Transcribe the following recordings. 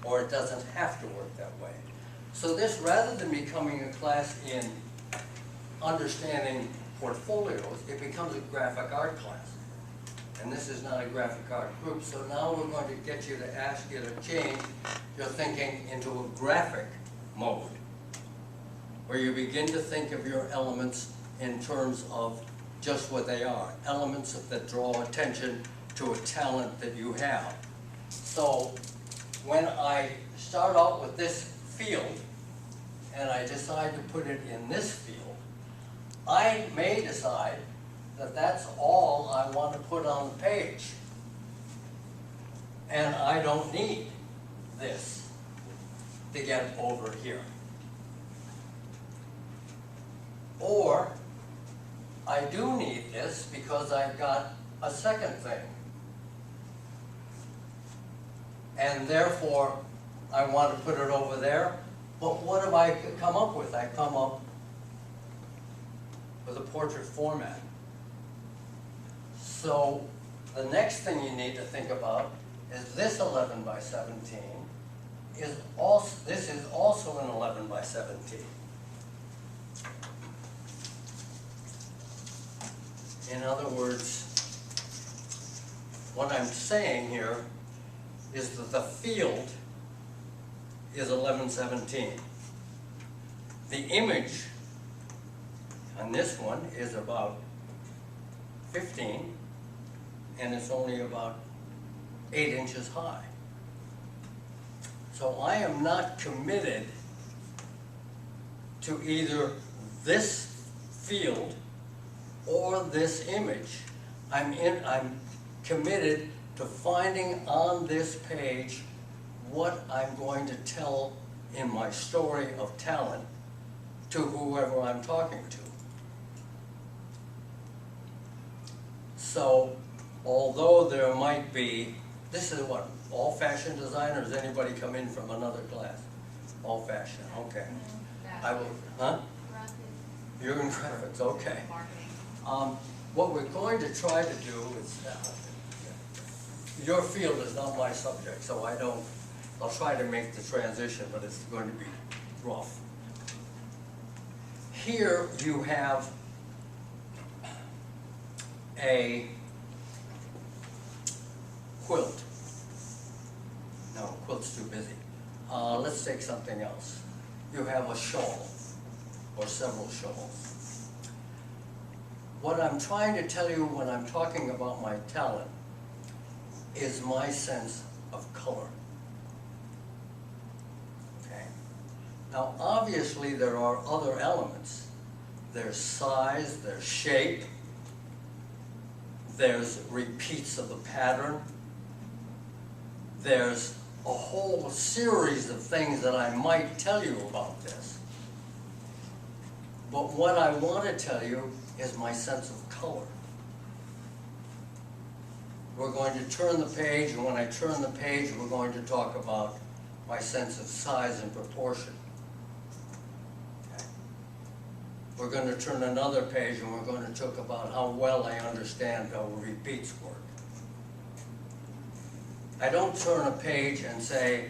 or it doesn't have to work that way. So this, rather than becoming a class in understanding portfolios, it becomes a graphic art class. And this is not a graphic art group, so now we're going to get you to ask you to change your thinking into a graphic mode, where you begin to think of your elements in terms of just what they are, elements that draw attention to a talent that you have. So when I start out with this field, and I decide to put it in this field, I may decide that that's all I want to put on the page. And I don't need this to get over here. Or I do need this because I've got a second thing. And therefore, I want to put it over there. But what have I come up with? I come up with a portrait format. So the next thing you need to think about is this 11 by 17 is also, this is also an 11 by 17. In other words, what I'm saying here is that the field is 1117. The image on this one is about 15, and it's only about 8 inches high. So I am not committed to either this field or this image. I'm committed to finding on this page what I'm going to tell in my story of talent to whoever I'm talking to. So, although there might be, this is what, all fashion designers, anybody come in from another class? All fashion, okay. I will, huh? You're in graphics, okay. What we're going to try to do is, your field is not my subject, so I'll try to make the transition, but it's going to be rough. Here you have a quilt. No, quilt's too busy. Let's take something else. You have a shawl, or several shawls. What I'm trying to tell you when I'm talking about my talent is my sense of color. Okay? Now, obviously, there are other elements. There's size, there's shape, there's repeats of the pattern, there's a whole series of things that I might tell you about this. But what I want to tell you is my sense of color. We're going to turn the page, and when I turn the page, we're going to talk about my sense of size and proportion. Okay. We're going to turn another page, and we're going to talk about how well I understand how repeats work. I don't turn a page and say,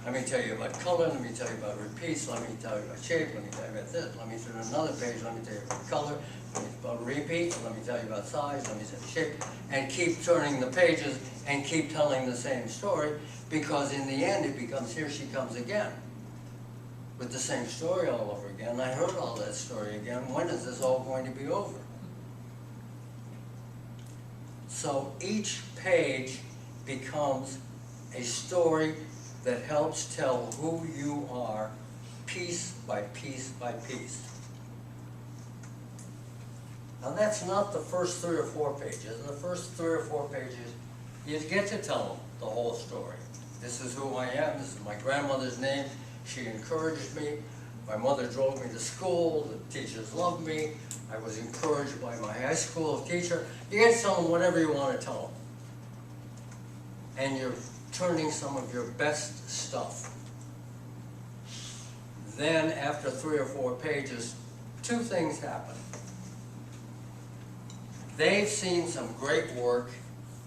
let me tell you about color, let me tell you about repeats, let me tell you about shape, let me tell you about this, let me turn another page, let me tell you about color, let me tell you about repeats, let me tell you about size, let me tell you shape, and keep turning the pages and keep telling the same story, because in the end it becomes here she comes again with the same story all over again. I heard all that story again. When is this all going to be over? So each page becomes a story that helps tell who you are piece by piece by piece. Now that's not the first 3 or 4 pages. In the first 3 or 4 pages, you get to tell them the whole story. This is who I am, this is my grandmother's name, she encouraged me, my mother drove me to school, the teachers loved me, I was encouraged by my high school teacher. You get to tell them whatever you want to tell them. And you're turning some of your best stuff. Then after 3 or 4 pages, 2 things happen. They've seen some great work,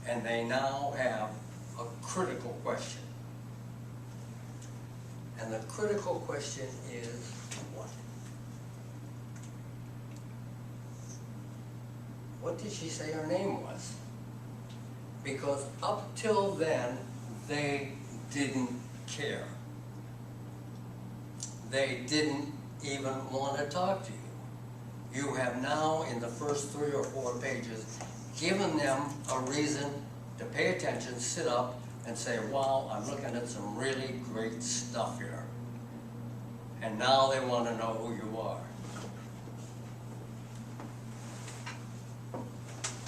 and they now have a critical question. And the critical question is what? What did she say her name was? Because up till then, they didn't care. They didn't even want to talk to you. You have now, in the first 3 or 4 pages, given them a reason to pay attention, sit up, and say, wow, I'm looking at some really great stuff here. And now they want to know who you are.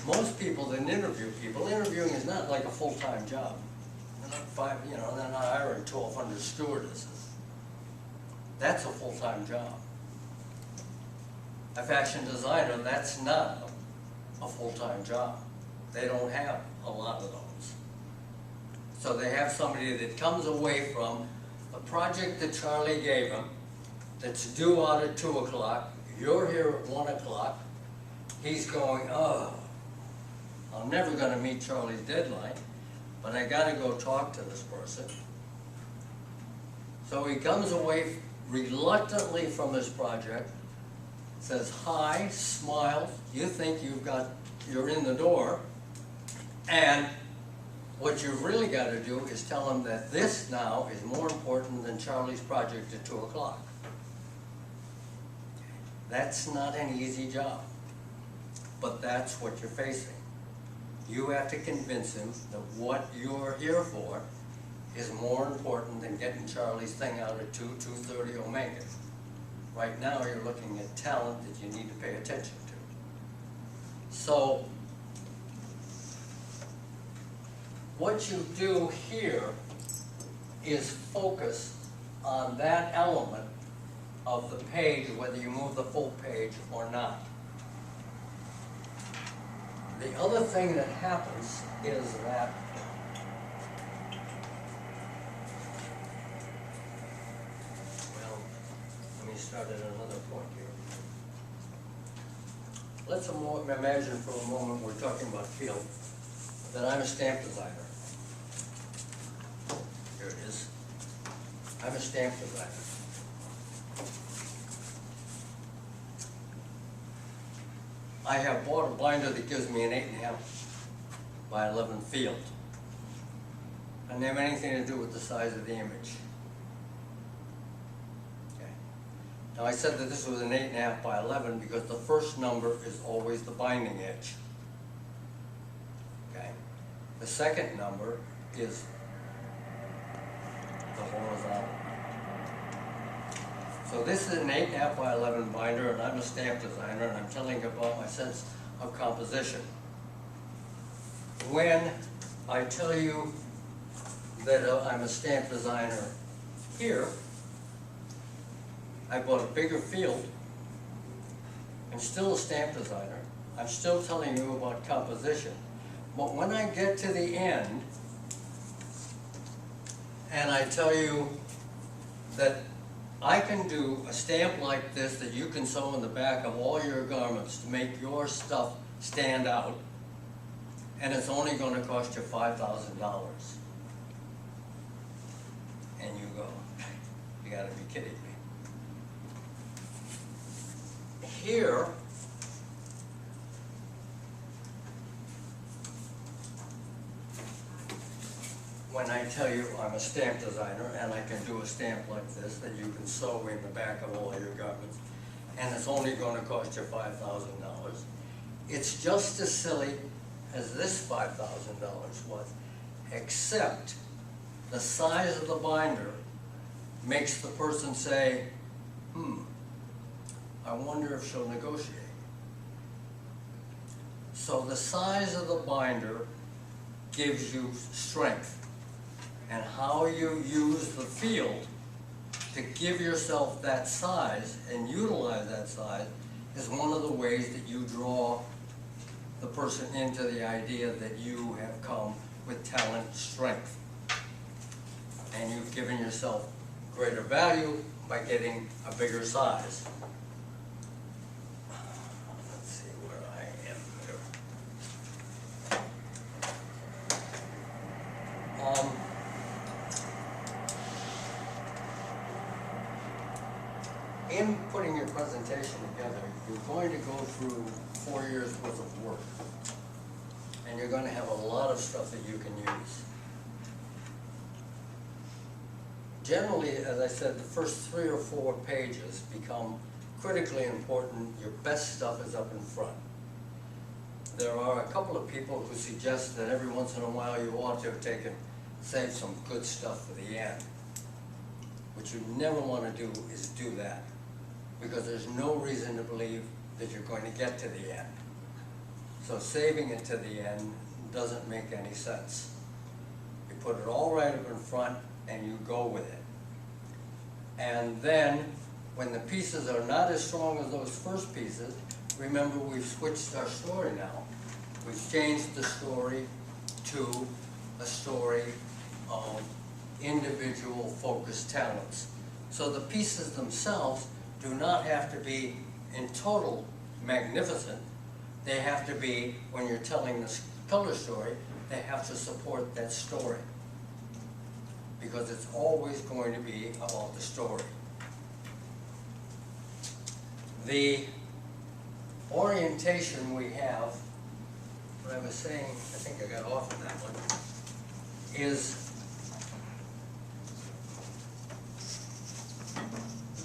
Most people that interview people, interviewing is not like a full-time job. They're not they're not hiring 1,200 stewardesses. That's a full-time job. A fashion designer, that's not a full-time job. They don't have a lot of those. So they have somebody that comes away from a project that Charlie gave them, that's due out at 2 o'clock, you're here at 1 o'clock, he's going, oh, I'm never gonna meet Charlie's deadline, but I gotta go talk to this person. So he comes away reluctantly from this project, says hi, smiles, you think you're in the door, and what you've really got to do is tell them that this now is more important than Charlie's project at 2 o'clock. That's not an easy job, but that's what you're facing. You have to convince him that what you're here for is more important than getting Charlie's thing out at 2:30 will make it. Right now you're looking at talent that you need to pay attention to. So what you do here is focus on that element of the page, whether you move the full page or not. The other thing that happens is that let me start at another point here. Let's imagine for a moment we're talking about field, that I'm a stamp designer. Here it is. I'm a stamp designer. I have bought a binder that gives me an 8.5 by 11 field. Doesn't have anything to do with the size of the image. Okay. Now I said that this was an 8.5 by 11 because the first number is always the binding edge. Okay. The second number is the horizontal. So this is an 8.5 by 11 binder, and I'm a stamp designer, and I'm telling you about my sense of composition. When I tell you that I'm a stamp designer here, I bought a bigger field. I'm still a stamp designer. I'm still telling you about composition. But when I get to the end, and I tell you that I can do a stamp like this that you can sew in the back of all your garments to make your stuff stand out, and it's only going to cost you $5,000. And you go, you gotta be kidding me. Here, when I tell you I'm a stamp designer and I can do a stamp like this that you can sew in the back of all your garments, and it's only going to cost you $5,000, it's just as silly as this $5,000 was, except the size of the binder makes the person say, I wonder if she'll negotiate. So the size of the binder gives you strength. And how you use the field to give yourself that size and utilize that size is one of the ways that you draw the person into the idea that you have come with talent, strength. And you've given yourself greater value by getting a bigger size. Let's see where I am here. in putting your presentation together, you're going to go through 4 years worth of work. And you're going to have a lot of stuff that you can use. Generally, as I said, the first 3 or 4 pages become critically important. Your best stuff is up in front. There are a couple of people who suggest that every once in a while you ought to have save some good stuff for the end. What you never want to do is do that, because there's no reason to believe that you're going to get to the end. So saving it to the end doesn't make any sense. You put it all right up in front and you go with it. And then, when the pieces are not as strong as those first pieces, remember we've switched our story now. We've changed the story to a story of individual focused talents. So the pieces themselves do not have to be in total magnificent. They have to be, when you're telling this color story, they have to support that story, because it's always going to be about the story. The orientation we have, what I was saying, I think I got off on that one, is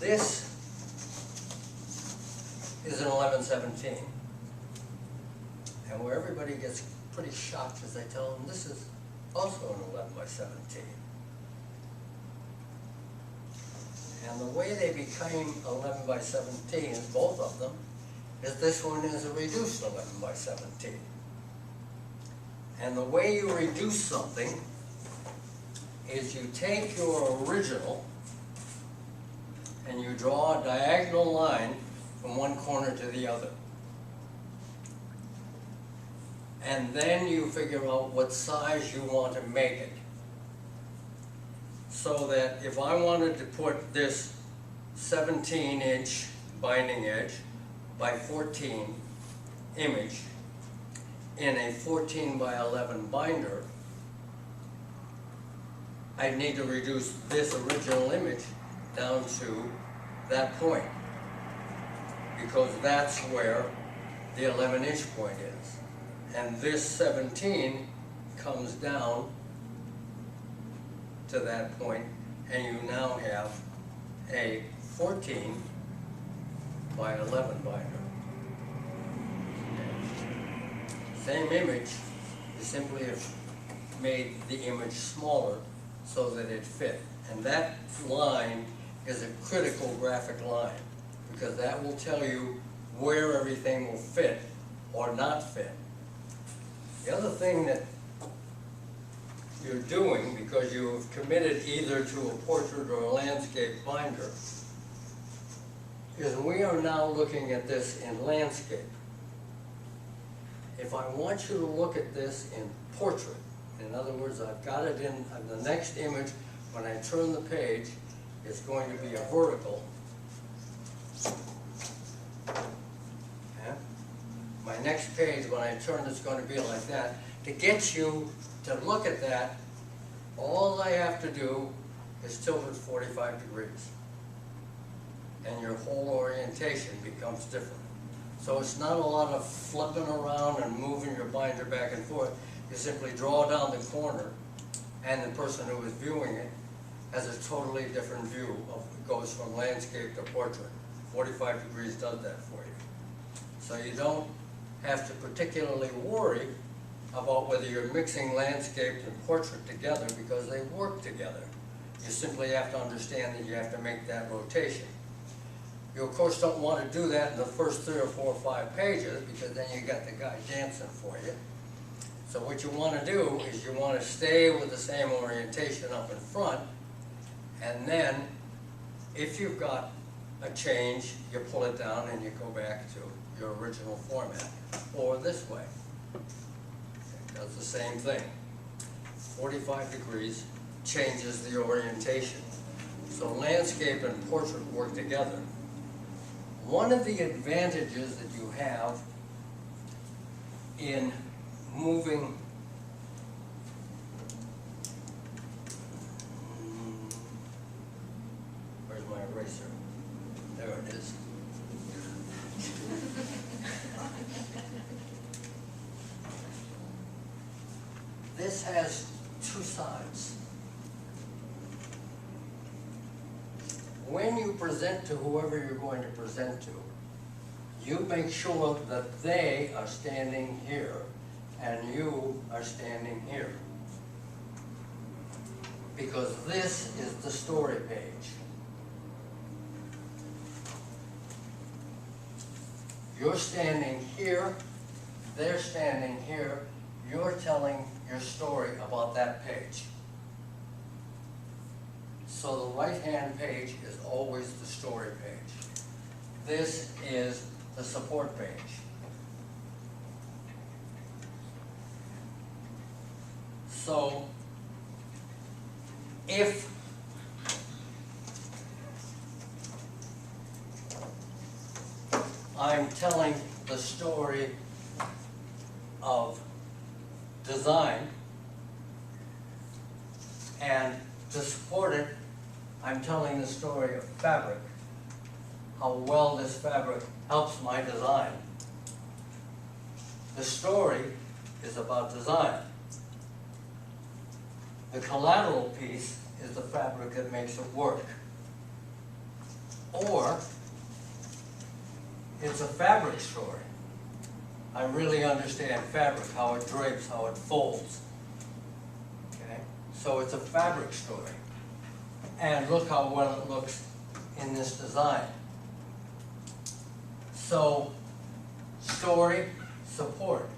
this is an 1117. And where everybody gets pretty shocked as I tell them this is also an 11 by 17. And the way they became 11 by 17, both of them, is this one is a reduced 11 by 17. And the way you reduce something is you take your original and you draw a diagonal line from one corner to the other. And then you figure out what size you want to make it. So that if I wanted to put this 17-inch binding edge by 14 image in a 14 by 11 binder, I need to reduce this original image down to that point, because that's where the 11-inch point is. And this 17 comes down to that point, and you now have a 14 by 11 binder. Same image, you simply have made the image smaller so that it fit. And that line is a critical graphic line, because that will tell you where everything will fit or not fit. The other thing that you're doing, because you've committed either to a portrait or a landscape binder, is we are now looking at this in landscape. If I want you to look at this in portrait, in other words, I've got it in the next image, when I turn the page, it's going to be a vertical. Yeah? My next page, when I turn, it's going to be like that. To get you to look at that, all I have to do is tilt it 45 degrees. And your whole orientation becomes different. So it's not a lot of flipping around and moving your binder back and forth. You simply draw down the corner, and the person who is viewing it has a totally different view of it, goes from landscape to portrait. 45 degrees does that for you. So you don't have to particularly worry about whether you're mixing landscape and portrait together, because they work together. You simply have to understand that you have to make that rotation. You of course don't want to do that in the first 3 or 4 or 5 pages, because then you got the guy dancing for you. So what you want to do is you want to stay with the same orientation up in front, and then if you've got a change, you pull it down and you go back to your original format, or this way. It does the same thing. 45 degrees changes the orientation. So landscape and portrait work together. One of the advantages that you have in moving where's my eraser? There it this has two sides. When you present to whoever you're going to present to, you make sure that they are standing here and you are standing here. Because this is the story page. You're standing here, they're standing here, you're telling your story about that page. So the right-hand page is always the story page. This is the support page. So if I'm telling the story of design, and to support it, I'm telling the story of fabric, how well this fabric helps my design. The story is about design. The collateral piece is the fabric that makes it work. Or it's a fabric story. I really understand fabric, how it drapes, how it folds. Okay? So it's a fabric story. And look how well it looks in this design. So, story, support.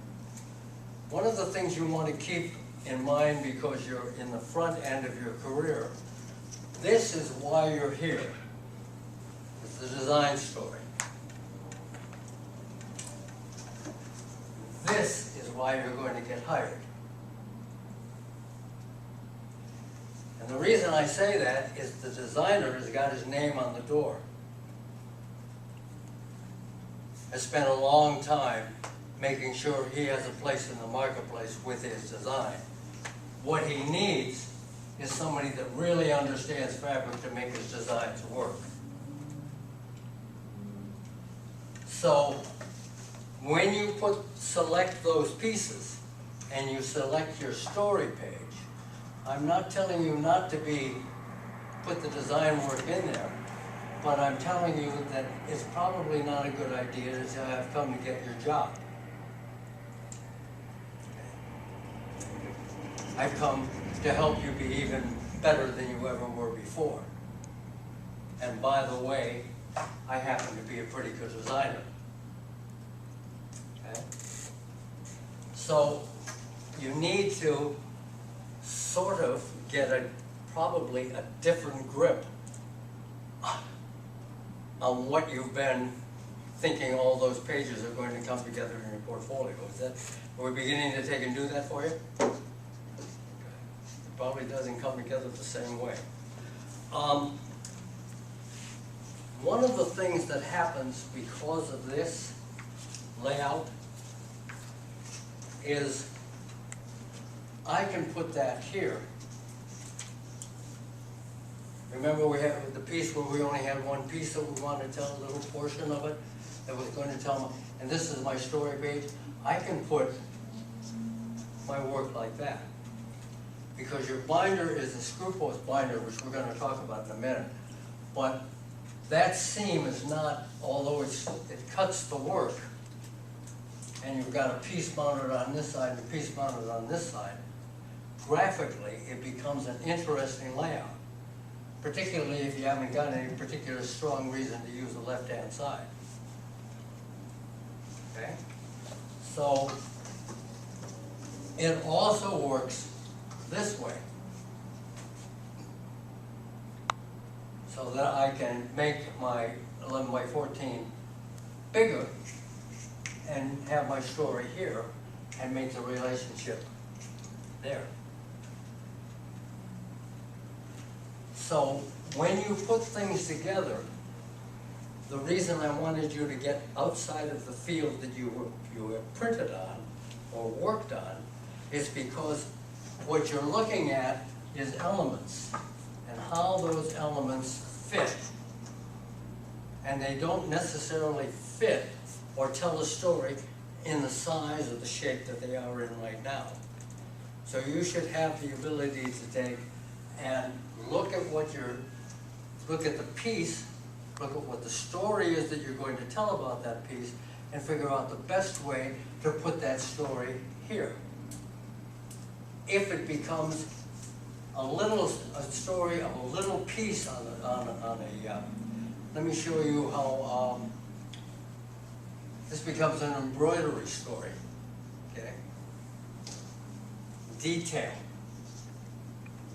One of the things you want to keep in mind because you're in the front end of your career, this is why you're here. It's the design story. This is why you're going to get hired. And the reason I say that is the designer has got his name on the door. Has spent a long time making sure he has a place in the marketplace with his design. What he needs is somebody that really understands fabric to make his designs work. So when you select those pieces and you select your story page, I'm not telling you not to put the design work in there, but I'm telling you that it's probably not a good idea to have come to get your job. I've come to help you be even better than you ever were before. And by the way, I happen to be a pretty good designer. Okay? So you need to sort of get probably a different grip on what you've been thinking all those pages are going to come together in your portfolio. Are we beginning to take and do that for you? Okay. It probably doesn't come together the same way. One of the things that happens because of this layout is I can put that here. Remember we had the piece where we only had one piece that we wanted to tell, a little portion of it that was going to tell me, and this is my story page. I can put my work like that. Because your binder is a screw-post binder, which we're going to talk about in a minute. But that seam is not, although it cuts the work, and you've got a piece mounted on this side and a piece mounted on this side, graphically it becomes an interesting layout. Particularly if you haven't got any particular strong reason to use the left-hand side. Okay? So, it also works this way. So that I can make my 11 by 14 bigger and have my story here and make the relationship there. So when you put things together, the reason I wanted you to get outside of the field that you have printed on or worked on is because what you're looking at is elements and how those elements fit. And they don't necessarily fit or tell a story in the size or the shape that they are in right now. So you should have the ability to take and look at look at the piece, look at what the story is that you're going to tell about that piece, and figure out the best way to put that story here. If it becomes a story of a little piece let me show you how this becomes an embroidery story, okay? Detail.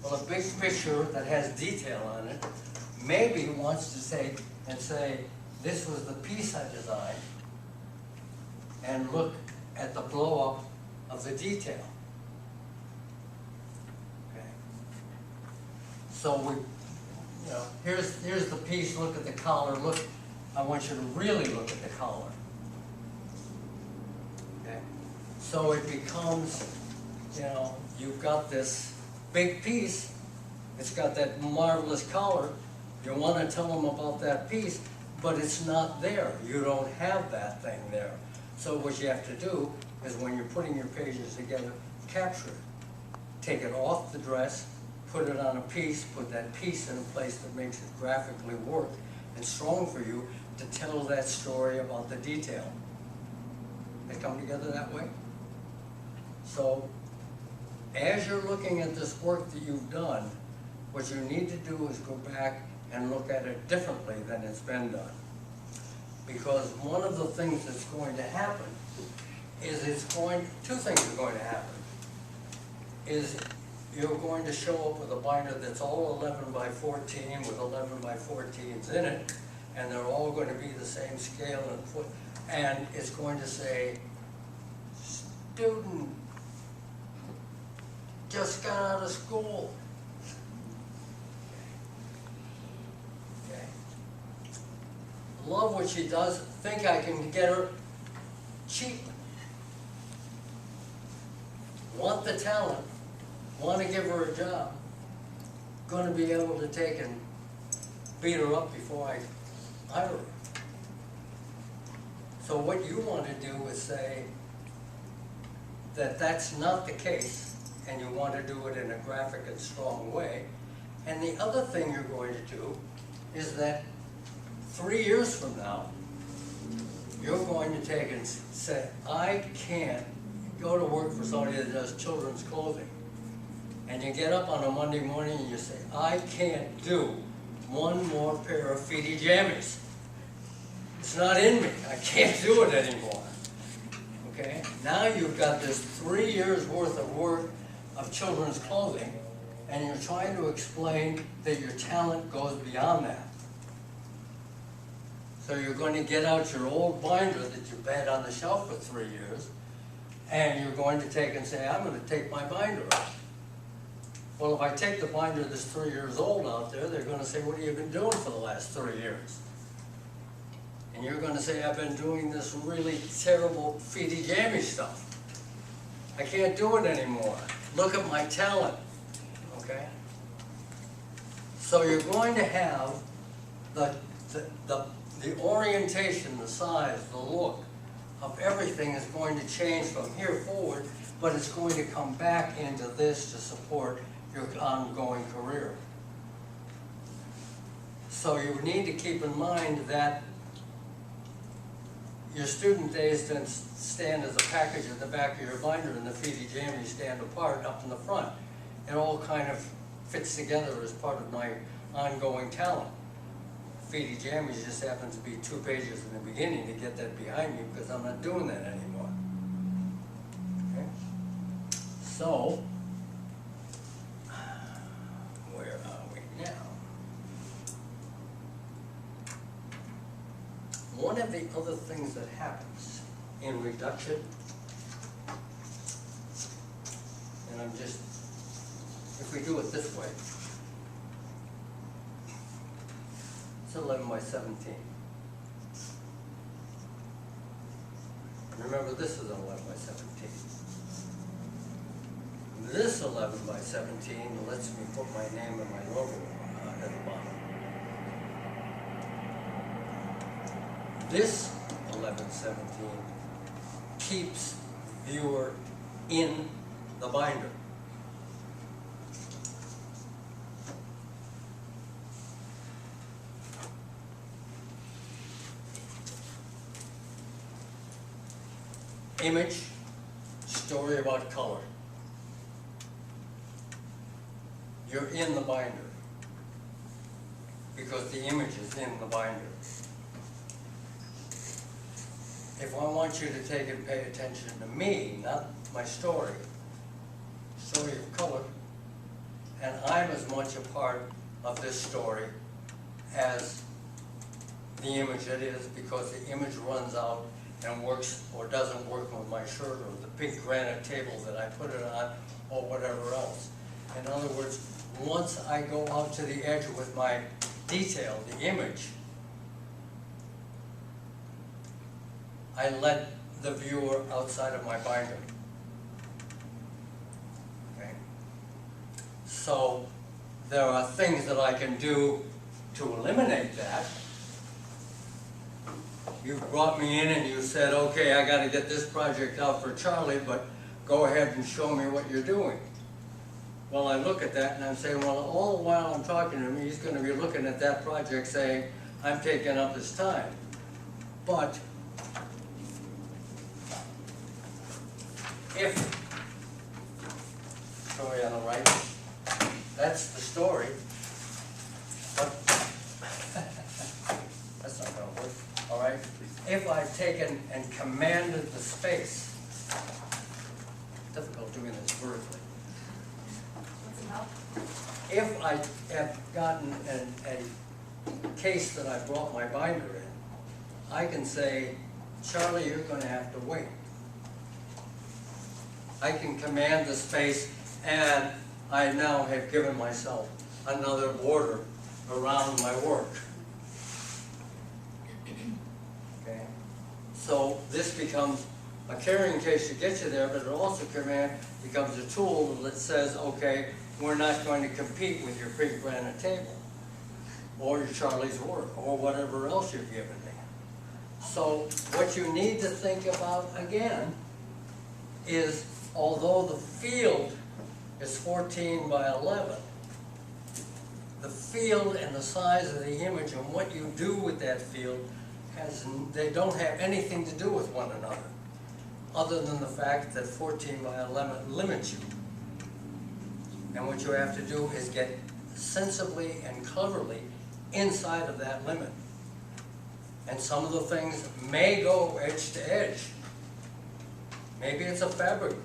Well, a big picture that has detail on it maybe wants to say, this was the piece I designed, and look at the blow-up of the detail. Okay. So here's the piece, look at the collar, look, I want you to really look at the collar. Okay. So it becomes, you've got this big piece, it's got that marvelous collar, you want to tell them about that piece, but it's not there. You don't have that thing there. So what you have to do is when you're putting your pages together, capture it. Take it off the dress, put it on a piece, put that piece in a place that makes it graphically work and strong for you to tell that story about the detail. They come together that way. So as you're looking at this work that you've done, what you need to do is go back and look at it differently than it's been done. Because one of the things that's going to happen is two things are going to happen. Is you're going to show up with a binder that's all 11 by 14 with 11 by 14s in it, and they're all going to be the same scale and foot, and it's going to say, student just got out of school. Okay. Love what she does, think I can get her cheap. Want the talent, want to give her a job, going to be able to take and beat her up before I hire her. So what you want to do is say that that's not the case, and you want to do it in a graphic and strong way. And the other thing you're going to do is that 3 years from now, you're going to take and say, I can't go to work for somebody that does children's clothing. And you get up on a Monday morning and you say, I can't do one more pair of feety jammies. It's not in me. I can't do it anymore. Okay? Now you've got this 3 years worth of work of children's clothing, and you're trying to explain that your talent goes beyond that. So you're going to get out your old binder that you've had on the shelf for 3 years, and you're going to take and say, I'm going to take my binder out. Well, if I take the binder that's 3 years old out there, they're going to say, what have you been doing for the last 3 years? And you're going to say, I've been doing this really terrible feety jammy stuff. I can't do it anymore. Look at my talent. Okay? So you're going to have the orientation, the size, the look of everything is going to change from here forward, but it's going to come back into this to support your ongoing career. So you need to keep in mind that your student days then stand as a package at the back of your binder, and the feety jammies stand apart up in the front. It all kind of fits together as part of my ongoing talent. Feety jammies just happens to be 2 pages in the beginning to get that behind me, because I'm not doing that anymore. Okay? So, where are we now? One of the other things that happens in reduction, and if we do it this way, it's 11 by 17. Remember, this is 11 by 17. This 11 by 17 lets me put my name and my logo at the bottom. This 1117 keeps viewer in the binder. image, story about color. You're in the binder because the image is in the binder. If I want you to take and pay attention to me, not my story of color, and I'm as much a part of this story as the image it is, because the image runs out and works or doesn't work with my shirt or the big granite table that I put it on or whatever else. In other words, once I go out to the edge with my detail, the image, I let the viewer outside of my binder. Okay? So there are things that I can do to eliminate that. You brought me in and you said, okay, I got to get this project out for Charlie, but go ahead and show me what you're doing. Well, I look at that and I'm saying, well, all the while I'm talking to him, he's going to be looking at that project saying, I'm taking up his time. But if, story on the right, that's the story, but that's not going to work, all right? If I've taken and commanded the space, difficult doing this vertically. If I have gotten a case that I brought my binder in, I can say, Charlie, you're going to have to wait. I can command the space, and I now have given myself another border around my work. Okay? So this becomes a carrying case to get you there, but it also becomes a tool that says, okay, we're not going to compete with your big granite table or your Charlie's work or whatever else you've given me. So what you need to think about again is, although the field is 14 by 11, the field and the size of the image and what you do with that field, they don't have anything to do with one another, other than the fact that 14 by 11 limits you. And what you have to do is get sensibly and cleverly inside of that limit. And some of the things may go edge to edge. Maybe it's a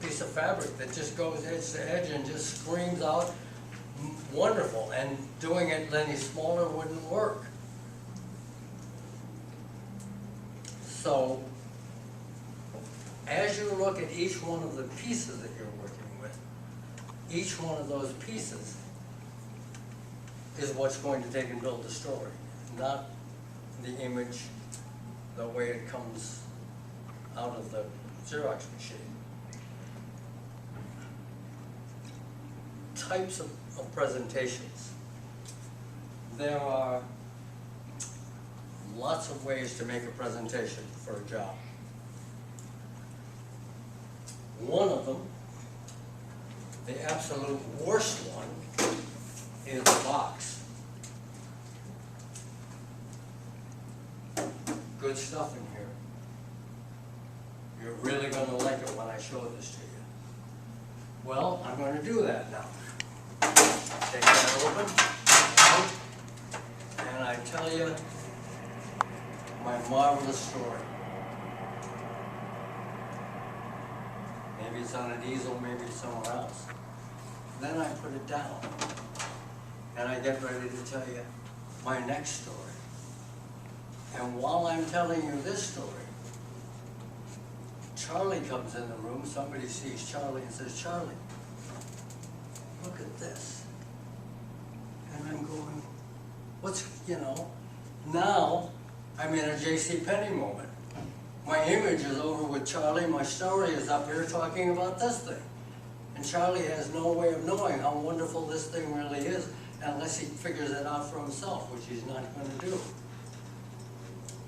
piece of fabric that just goes edge to edge and just screams out wonderful, and doing it any smaller wouldn't work. So, as you look at each one of the pieces that you're working with, each one of those pieces is what's going to take and build the story, not the image the way it comes out of the Xerox machine. Types of presentations. There are lots of ways to make a presentation for a job. One of them, the absolute worst one, is a box. Good stuff in here. You're really going to like it when I show this to you. Well, I'm going to do that now. Take that open, and I tell you my marvelous story. Maybe it's on an easel, maybe it's somewhere else. Then I put it down, and I get ready to tell you my next story. And while I'm telling you this story, Charlie comes in the room, somebody sees Charlie and says, Charlie, look at this. And I'm going, now I'm in a J.C. Penney moment. My image is over with Charlie, my story is up here talking about this thing. And Charlie has no way of knowing how wonderful this thing really is unless he figures it out for himself, which he's not going to do.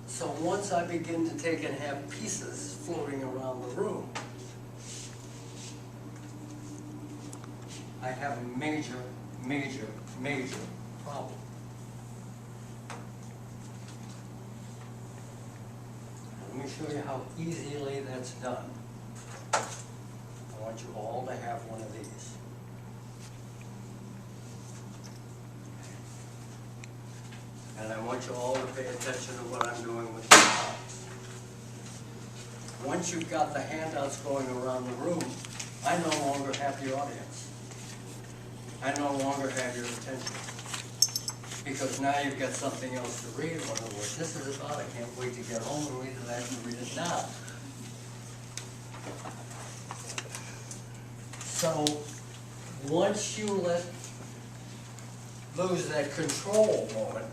So once I begin to take and have pieces floating around the room, I have a major, major, major problem. Let me show you how easily that's done. want you all to have one of these. And I want you all to pay attention to what I'm doing with the box. Once you've got the handouts going around the room, I no longer have the audience. I no longer have your attention. Because now you've got something else to read. In other words, this is about, I can't wait to get home and read it. I can read it now. So once you lose that control moment,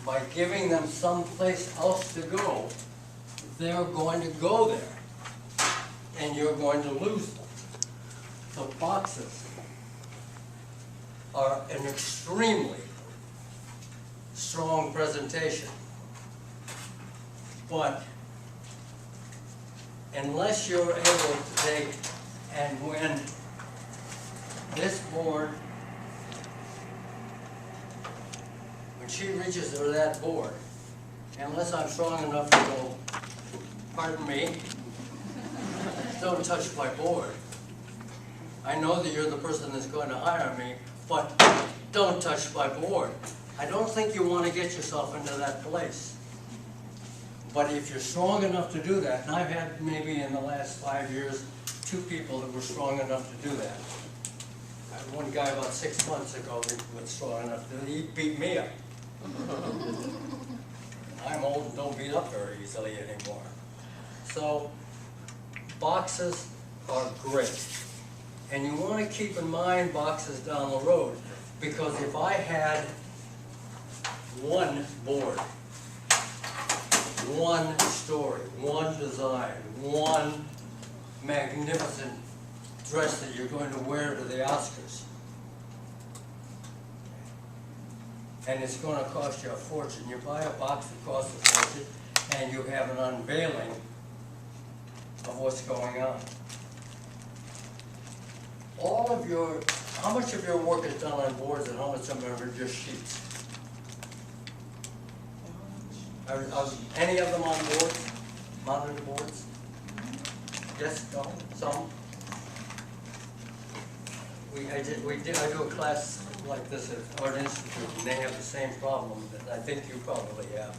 by giving them someplace else to go, they're going to go there, and you're going to lose them. So boxes are an extremely strong presentation, but unless you're able to take, and when this board, when she reaches to that board, unless I'm strong enough to go, pardon me, don't touch my board. I know that you're the person that's going to hire me, but don't touch my board. I don't think you want to get yourself into that place. But if you're strong enough to do that, and I've had maybe in the last 5 years, 2 people that were strong enough to do that. I had one guy about 6 months ago that was strong enough to, he beat me up. I'm old and don't beat up very easily anymore. So boxes are great. And you want to keep in mind boxes down the road, because if I had one board, one story, one design, one magnificent dress that you're going to wear to the Oscars, and it's going to cost you a fortune. You buy a box that costs a fortune, and you have an unveiling of what's going on. All of your, how much of your work is done on boards and how much of them are just sheets? Are any of them on boards? Monitor boards? Yes, no, some? I do a class like this at Art Institute, and they have the same problem that I think you probably have.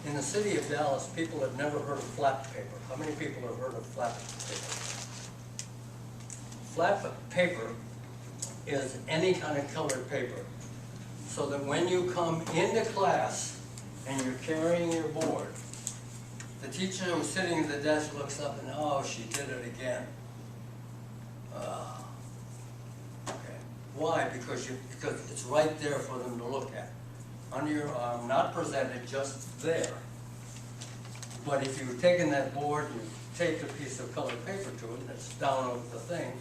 In the city of Dallas, people have never heard of flat paper. How many people have heard of flat paper? Flat paper is any kind of colored paper, so that when you come into class and you're carrying your board, the teacher who's sitting at the desk looks up and, oh, she did it again. Okay. Why? Because it's right there for them to look at. Under your arm, not presented, just there. But if you've taken that board and you've taped a piece of colored paper to it and it's down over the thing,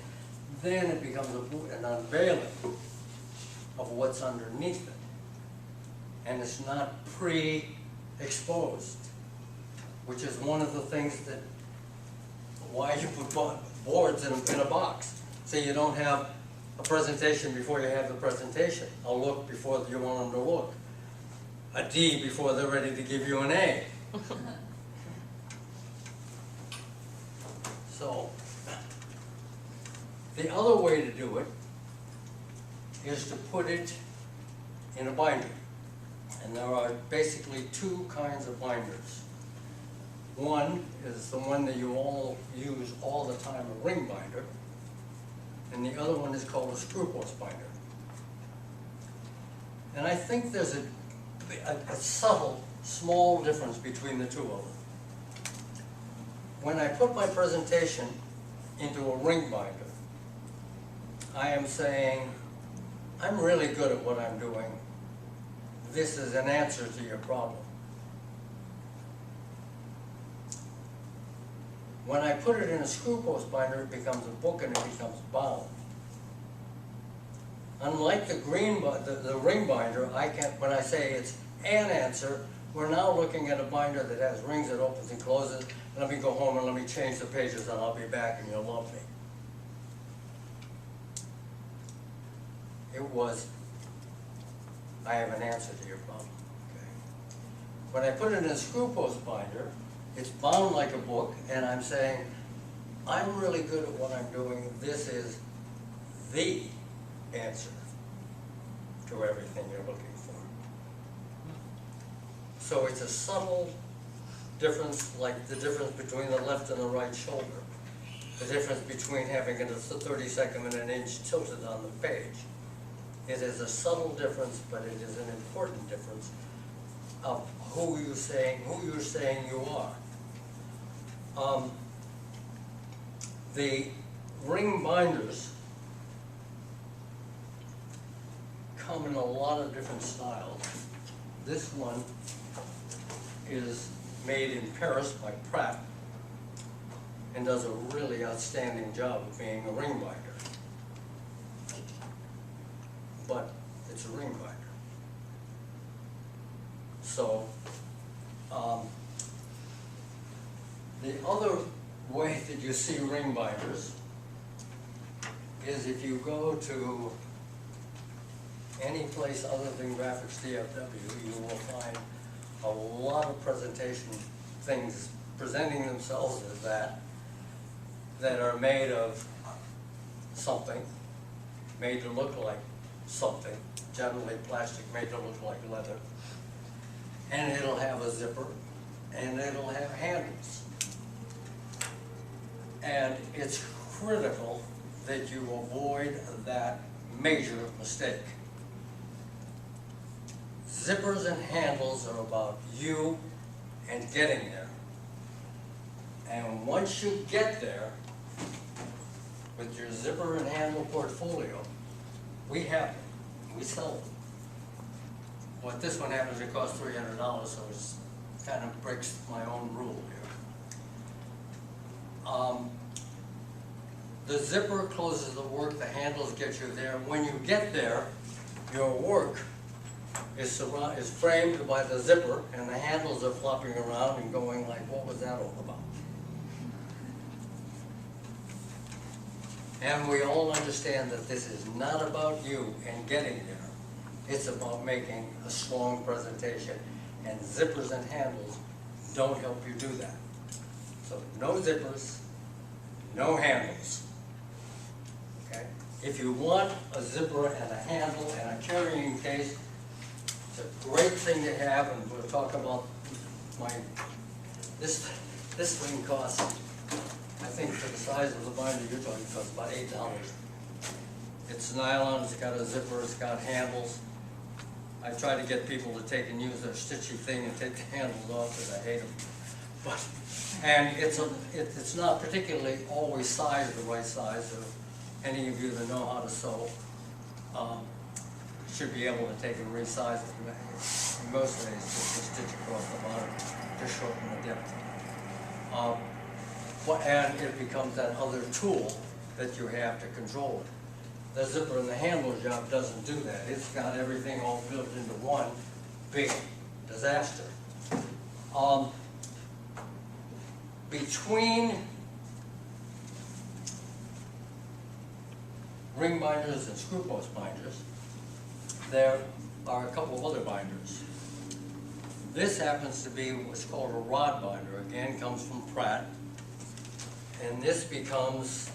then it becomes an unveiling of what's underneath it. And it's not pre-exposed, which is one of the things that, why you put boards in a box. So you don't have a presentation before you have the presentation, a look before you want them to look, a D before they're ready to give you an A. So, the other way to do it is to put it in a binder. And there are basically 2 kinds of binders. One is the one that you all use all the time, a ring binder. And the other one is called a screw post binder. And I think there's a subtle, small difference between the 2 of them. When I put my presentation into a ring binder, I am saying, I'm really good at what I'm doing. This is an answer to your problem. When I put it in a screw post binder, it becomes a book and it becomes bound. Unlike the ring binder, when I say it's an answer, we're now looking at a binder that has rings that opens and closes. Let me go home and let me change the pages and I'll be back and you'll love me. It was, I have an answer to your problem. Okay. When I put it in a screw post binder, it's bound like a book, and I'm saying, I'm really good at what I'm doing, this is the answer to everything you're looking for. So it's a subtle difference, like the difference between the left and the right shoulder. The difference between having a 32nd of an inch tilted on the page. It is a subtle difference, but it is an important difference of who you're saying you are. The ring binders come in a lot of different styles. This one is made in Paris by Pratt and does a really outstanding job of being a ring binder. But it's a ring binder. So, the other way that you see ring binders is if you go to any place other than Graphics DFW, you will find a lot of presentation things presenting themselves as that are made of something, made to look like something, generally plastic made to look like leather, and it'll have a zipper, and it'll have handles. And it's critical that you avoid that major mistake. Zippers and handles are about you and getting there. And once you get there, with your zipper and handle portfolio, we have them, we sell them. But this one happens to cost $300, so it's kind of breaks my own rule here. The zipper closes the work, the handles get you there. When you get there, your work is framed by the zipper, and the handles are flopping around and going like, what was that all about? And we all understand that this is not about you and getting there. It's about making a strong presentation, and zippers and handles don't help you do that. So no zippers, no handles. Okay? If you want a zipper and a handle and a carrying case, it's a great thing to have, and we'll talk about this thing costs, I think for the size of the binder you're talking, it costs about $8. It's nylon, it's got a zipper, it's got handles. I try to get people to take and use their stitchy thing and take the handles off because I hate them. And it's not particularly always sized the right size. So any of you that know how to sew should be able to take and resize it. In most days, just a stitch across the bottom to shorten the depth. And it becomes that other tool that you have to control it. The zipper and the handle job doesn't do that. It's got everything all built into one big disaster. Between ring binders and screw post binders, there are a couple of other binders. This happens to be what's called a rod binder. Again, comes from Pratt. And this becomes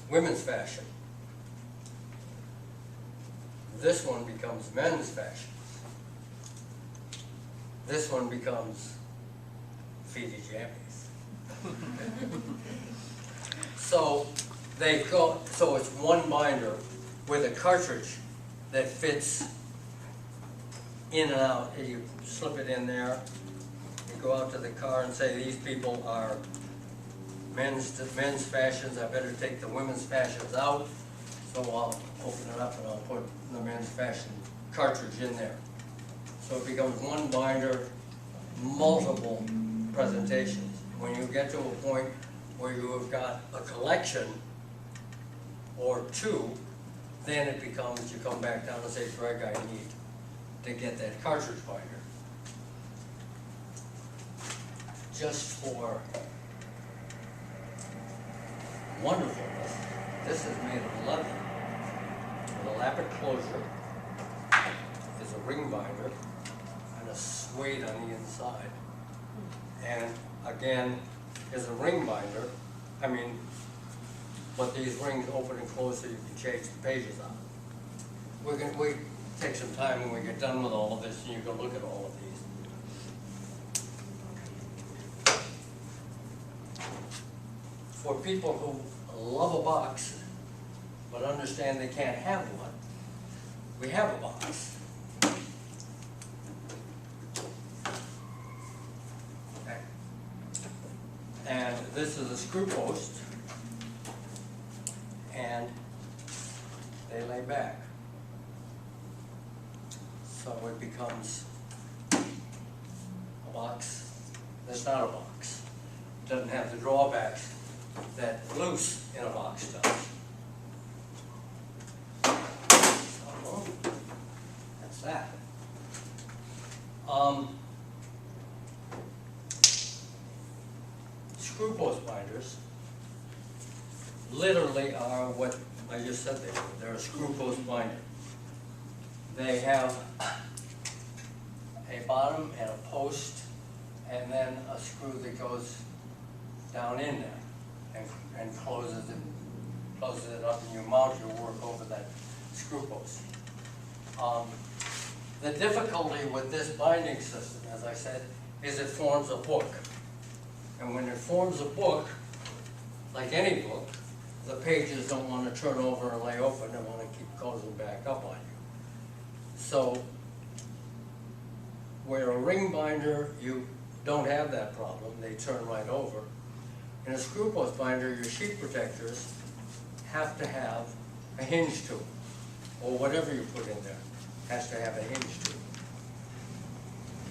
women's fashion. This one becomes men's fashion. This one becomes feety jammies. So it's one binder with a cartridge that fits in and out. You slip it in there, you go out to the car and say, these people are men's fashions, I better take the women's fashions out. So I'll open it up and I'll put the men's fashion cartridge in there. So it becomes one binder, multiple presentations. When you get to a point where you have got a collection or two, then it becomes, you come back down and say, Greg, I need to get that cartridge binder. Just for wonderfulness, this is made of leather with a lappet closure. There's a ring binder and a suede on the inside. And again, is a ring binder. I mean, but these rings open and close so you can change the pages on. We take some time when we get done with all of this, and you can look at all of these. For people who love a box, but understand they can't have one, we have a box. Okay. And this is a screw post, and they lay back. So it becomes a box that's not a box. It doesn't have the drawbacks that loose in a box does. So, that's that. Screw post binders literally are what I just said they were. They're a screw post binder. They have a bottom and a post, and then a screw that goes down in there and closes it up, and you mount your work over that screw post. The difficulty with this binding system, as I said, is it forms a book. And when it forms a book, like any book, the pages don't want to turn over and lay open. They want to keep closing back up on you. So, where a ring binder, you don't have that problem. They turn right over. In a screw post binder, your sheet protectors have to have a hinge to it, or whatever you put in there has to have a hinge to it.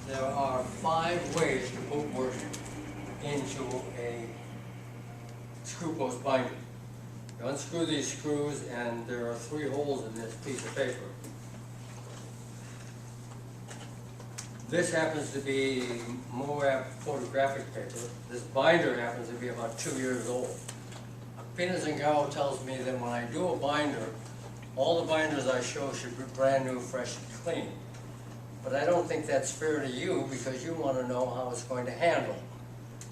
There are 5 ways to put work into a screw post binder. You unscrew these screws, and there are 3 holes in this piece of paper. This happens to be Moab photographic paper. This binder happens to be about 2 years old. Pina Zingaro tells me that when I do a binder, all the binders I show should be brand new, fresh, and clean. But I don't think that's fair to you, because you want to know how it's going to handle,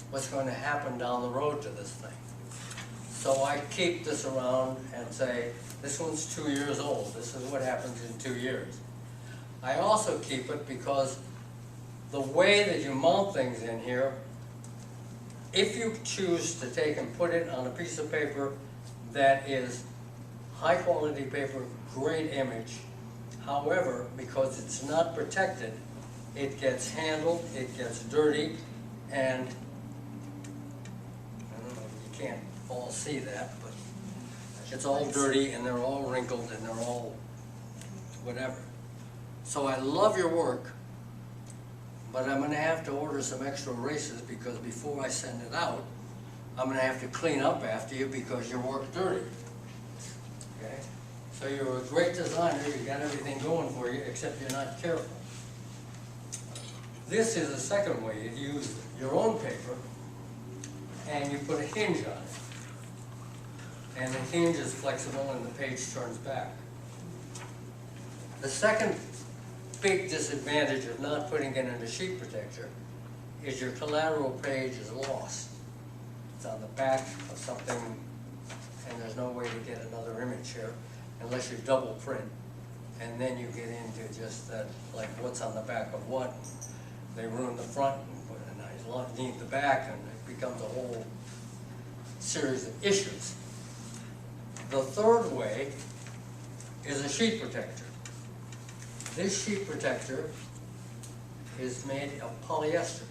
what's going to happen down the road to this thing. So I keep this around and say, this one's 2 years old. This is what happens in 2 years. I also keep it because the way that you mount things in here, if you choose to take and put it on a piece of paper that is high quality paper, great image, however, because it's not protected, it gets handled, it gets dirty, and I don't know, you can't all see that, but it's all dirty, and they're all wrinkled, and they're all whatever. So I love your work, but I'm going to have to order some extra erasers, because before I send it out, I'm going to have to clean up after you because your work's dirty. Okay? So you're a great designer, you got everything going for you, except you're not careful. This is a second way. You use your own paper, and you put a hinge on it. And the hinge is flexible, and the page turns back. The second big disadvantage of not putting it in a sheet protector is your collateral page is lost. It's on the back of something, and there's no way to get another image here unless you double print. And then you get into just that, like what's on the back of what. They ruin the front and put a nice lot beneath the back, and it becomes a whole series of issues. The third way is a sheet protector. This sheet protector is made of polyester.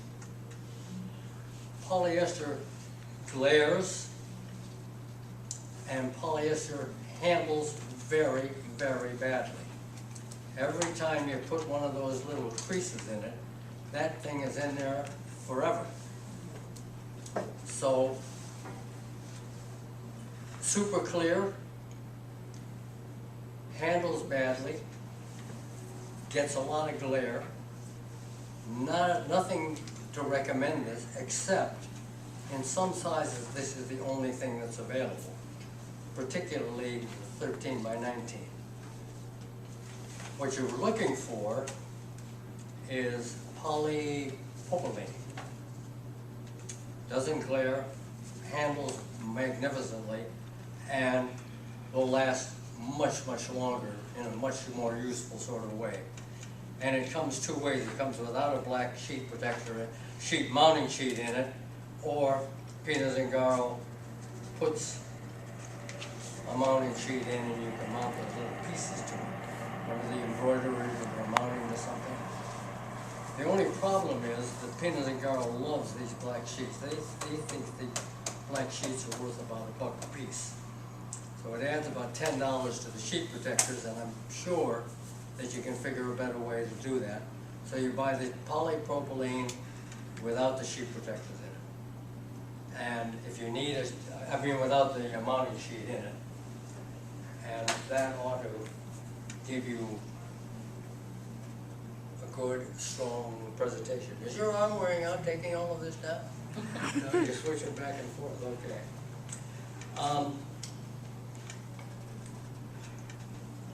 Polyester glares, and polyester handles very, very badly. Every time you put one of those little creases in it, that thing is in there forever. So, super clear, handles badly, gets a lot of glare. Nothing to recommend this, except in some sizes this is the only thing that's available, particularly 13 by 19. What you're looking for is polypropylene. doesn't glare, handles magnificently, and will last much, much longer in a much more useful sort of way. And it comes two ways. It comes without a black sheet protector, mounting sheet in it, or Pino Zingaro puts a mounting sheet in and you can mount those little pieces to it. Whether the embroidery or mounting to something. The only problem is that Pino Zingaro loves these black sheets. They think the black sheets are worth about $1 a piece. So it adds about $10 to the sheet protectors, and I'm sure that you can figure a better way to do that. So you buy the polypropylene without the sheet protectors in it. And if you need without the mounting sheet in it. And that ought to give you a good, strong presentation. Is your arm wearing out taking all of this down? No, you're switching back and forth, okay.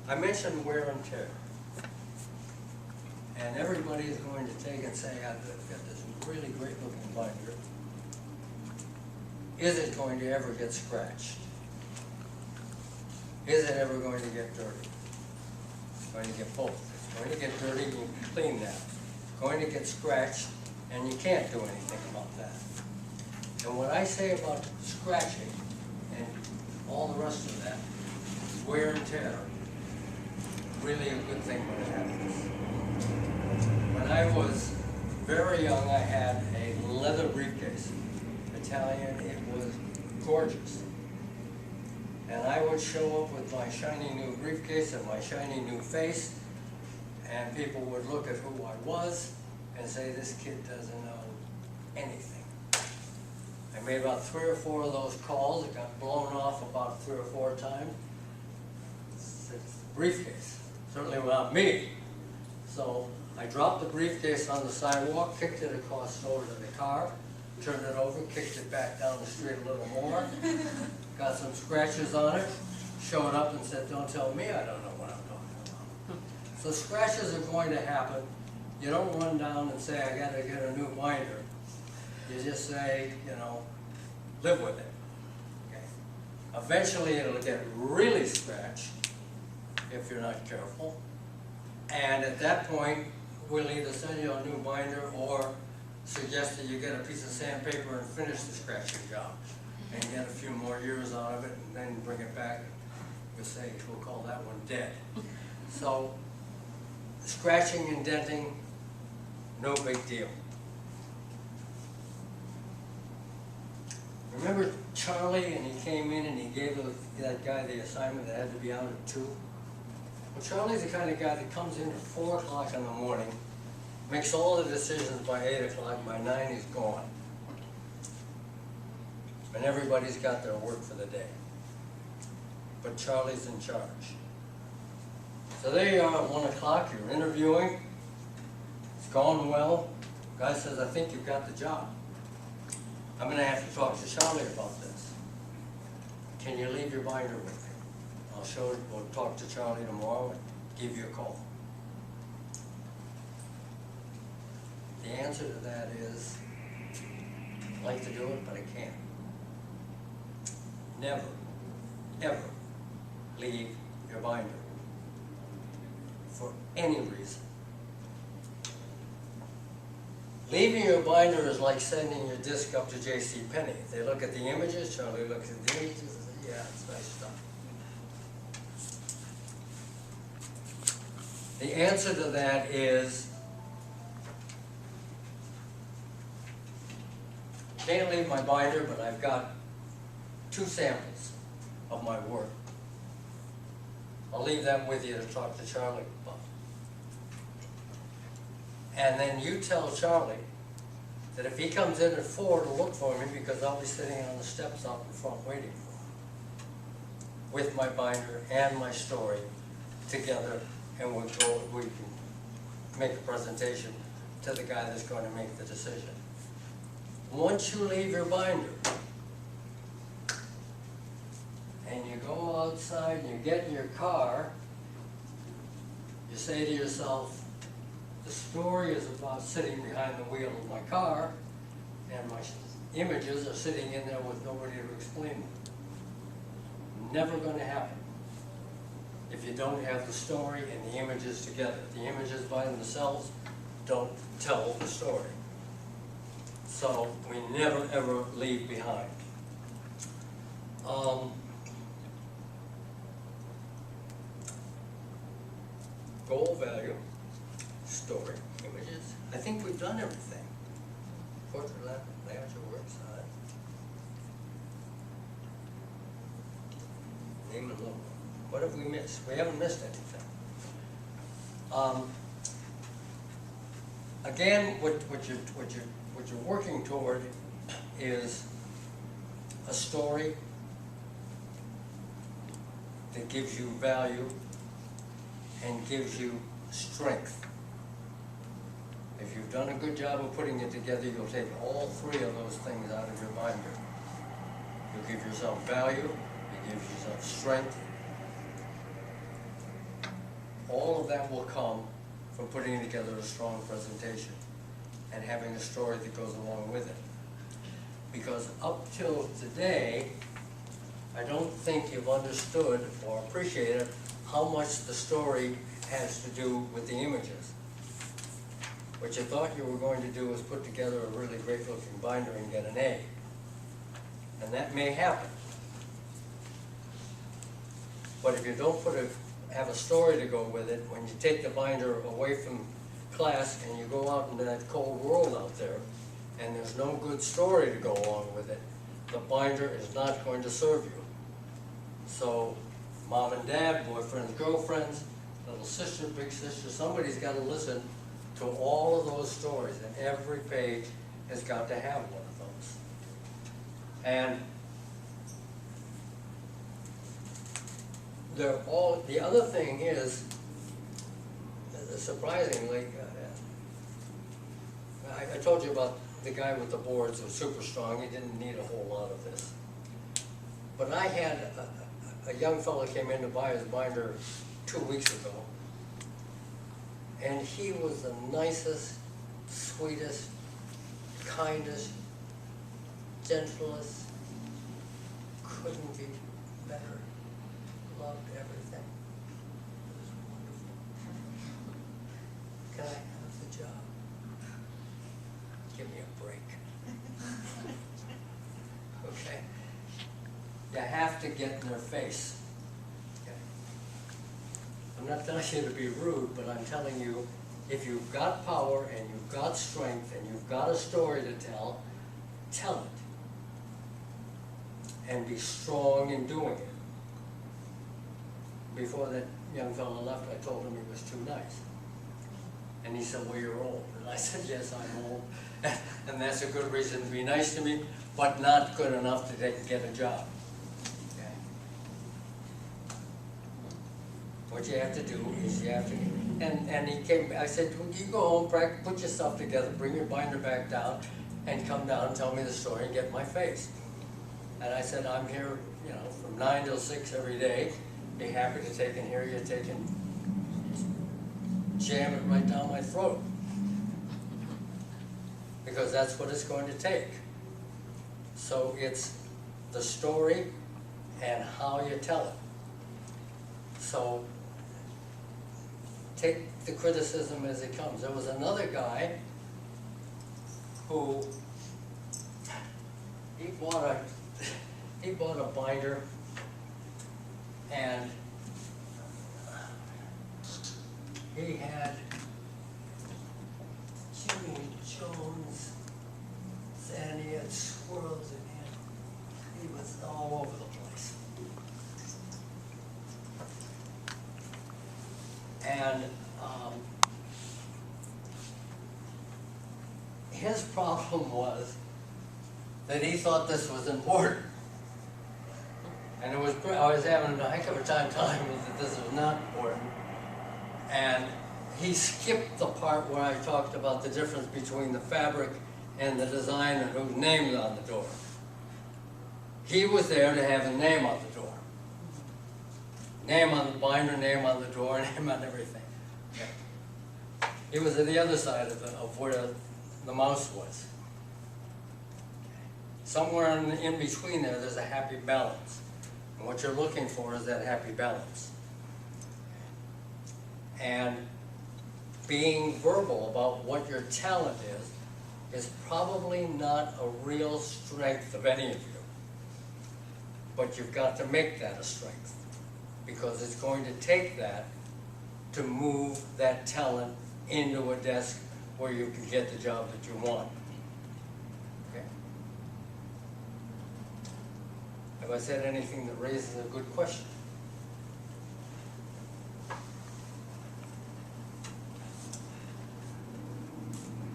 I mentioned wear and tear. And everybody is going to take and say, I've got this really great looking binder. Is it going to ever get scratched? Is it ever going to get dirty? It's going to get both. It's going to get dirty, you can clean that. It's going to get scratched, and you can't do anything about that. And what I say about scratching and all the rest of that, wear and tear, really a good thing when it happens. When I was very young, I had a leather briefcase, Italian. It was gorgeous. And I would show up with my shiny new briefcase and my shiny new face, and people would look at who I was and say, this kid doesn't know anything. I made about 3 or 4 of those calls. It got blown off about 3 or 4 times. It's the briefcase, certainly without me. So I dropped the briefcase on the sidewalk, kicked it across over to the car, turned it over, kicked it back down the street a little more, got some scratches on it, showed up and said, don't tell me I don't know what I'm talking about. So scratches are going to happen. You don't run down and say, I gotta get a new binder. You just say, live with it. Okay. Eventually it'll get really scratched if you're not careful. And at that point, we'll either send you a new binder or suggest that you get a piece of sandpaper and finish the scratching job and get a few more years out of it and then bring it back. We'll say, we'll call that one dead. So scratching and denting, no big deal. Remember Charlie, and he came in and he gave that guy the assignment that had to be out at 2? Well, Charlie's the kind of guy that comes in at 4 o'clock in the morning, makes all the decisions by 8 o'clock, by 9 he's gone. And everybody's got their work for the day. But Charlie's in charge. So there you are at 1 o'clock, you're interviewing, it's going well. The guy says, I think you've got the job. I'm going to have to talk to Charlie about this. Can you leave your binder with me? We'll talk to Charlie tomorrow and give you a call. The answer to that is, I'd like to do it, but I can't. Never, ever leave your binder for any reason. Leaving your binder is like sending your disc up to J.C. Penney. They look at the images, Charlie looks at the images, and says, yeah, it's nice stuff. The answer to that is, can't leave my binder, but I've got 2 samples of my work. I'll leave that with you to talk to Charlie about. And then you tell Charlie that if he comes in at 4 to look for me, because I'll be sitting on the steps out in front waiting for him, with my binder and my story together, and we can make a presentation to the guy that's going to make the decision. Once you leave your binder, and you go outside and you get in your car, you say to yourself, the story is about sitting behind the wheel of my car, and my images are sitting in there with nobody to explain them. Never going to happen if you don't have the story and the images together. The images by themselves don't tell the story. So we never ever leave behind. Goal, value, story, images. I think we've done everything. Portrait, layout, works, name and logo. What have we missed? We haven't missed anything. Again, what you're working toward is a story that gives you value and gives you strength. If you've done a good job of putting it together, you'll take all three of those things out of your binder. You'll give yourself value, you give yourself strength. All of that will come from putting together a strong presentation and having a story that goes along with it. Because up till today, I don't think you've understood or appreciated how much the story has to do with the images. What you thought you were going to do was put together a really great looking binder and get an A. And that may happen. But if you don't have a story to go with it, when you take the binder away from class and you go out into that cold world out there, and there's no good story to go along with it, the binder is not going to serve you. So mom and dad, boyfriends, girlfriends, little sister, big sister, somebody's got to listen to all of those stories, and every page has got to have one of those. And the other thing is, surprisingly, I told you about the guy with the boards was super strong. He didn't need a whole lot of this. But I had a young fellow came in to buy his binder 2 weeks ago, and he was the nicest, sweetest, kindest, gentlest, couldn't be better, loved everything. It was wonderful. Can I have the job? Give me a break. Okay? You have to get in their face. Okay? I'm not telling you to be rude, but I'm telling you, if you've got power and you've got strength and you've got a story to tell, tell it. And be strong in doing it. Before that young fellow left, I told him he was too nice. And he said, well, you're old. And I said, yes, I'm old. And that's a good reason to be nice to me, but not good enough to get a job. Okay? What you have to do is you have to, and he came, I said, well, you go home, put your stuff together, bring your binder back down, and come down and tell me the story and get in my face. And I said, I'm here, you know, from 9 till 6 every day. Be happy to take and hear you take and jam it right down my throat. Because that's what it's going to take. So it's the story and how you tell it. So take the criticism as it comes. There was another guy who he bought a binder, and he had Jimmy Jones, and he had swirls in him. He was all over the place. And his problem was that he thought this was important. And I was having a heck of a time telling him that this was not important. And he skipped the part where I talked about the difference between the fabric and the design and whose name is on the door. He was there to have a name on the door. Name on the binder, name on the door, name on everything. He was at the other side of where the mouse was. Somewhere in between there, there's a happy balance. And what you're looking for is that happy balance. And being verbal about what your talent is probably not a real strength of any of you. But you've got to make that a strength, because it's going to take that to move that talent into a desk where you can get the job that you want. Okay? Have I said anything that raises a good question?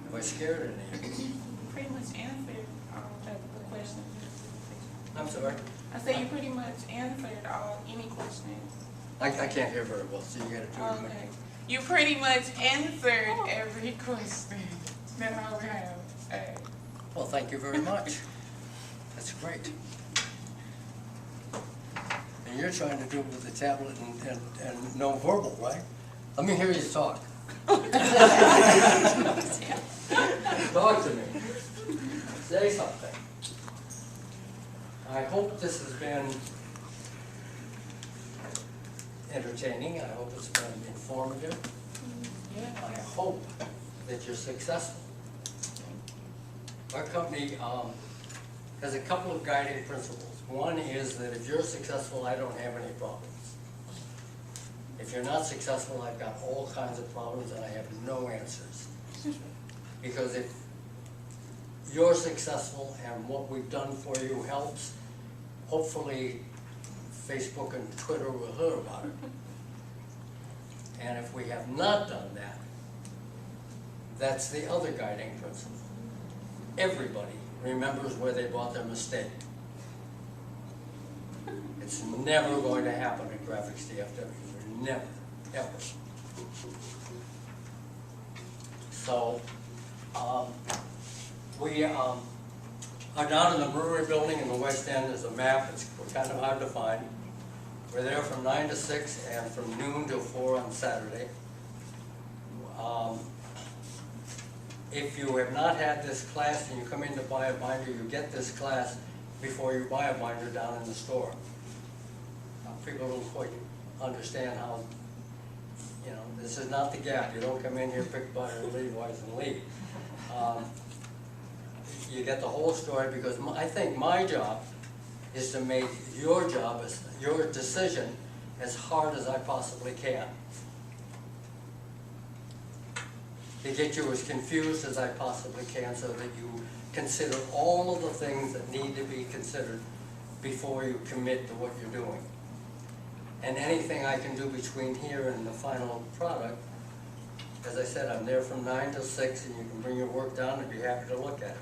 Have I scared any of you? Pretty much answered all of the questions. I'm sorry? I said you pretty much answered any questions. I can't hear very well, so you gotta do it. Okay. You pretty much answered every question that I would have asked. Well, thank you very much. That's great. And you're trying to do it with the tablet and no verbal, right? Let me hear you talk. Talk to me. Say something. I hope this has been entertaining. I hope it's been informative. Yeah. I hope that you're successful. Our company has a couple of guiding principles. One is that if you're successful, I don't have any problems. If you're not successful, I've got all kinds of problems and I have no answers. Because if you're successful and what we've done for you helps, hopefully Facebook and Twitter will hear about it. And if we have not done that, that's the other guiding principle. Everybody remembers where they bought their mistake. It's never going to happen in graphics DFW. Never, ever. So, we are down in the Brewery Building in the West End. There's a map. It's kind of hard to find. We're there from 9 to 6 and from noon till 4 on Saturday. If you have not had this class and you come in to buy a binder, you get this class before you buy a binder down in the store. People don't quite understand how, you know, this is not the Gap. You don't come in here, pick binder, Levi's, and leave. You get the whole story, because I think my job is to make your job, your decision, as hard as I possibly can. To get you as confused as I possibly can so that you consider all of the things that need to be considered before you commit to what you're doing. And anything I can do between here and the final product, as I said, I'm there from 9 till 6 and you can bring your work down and be happy to look at it.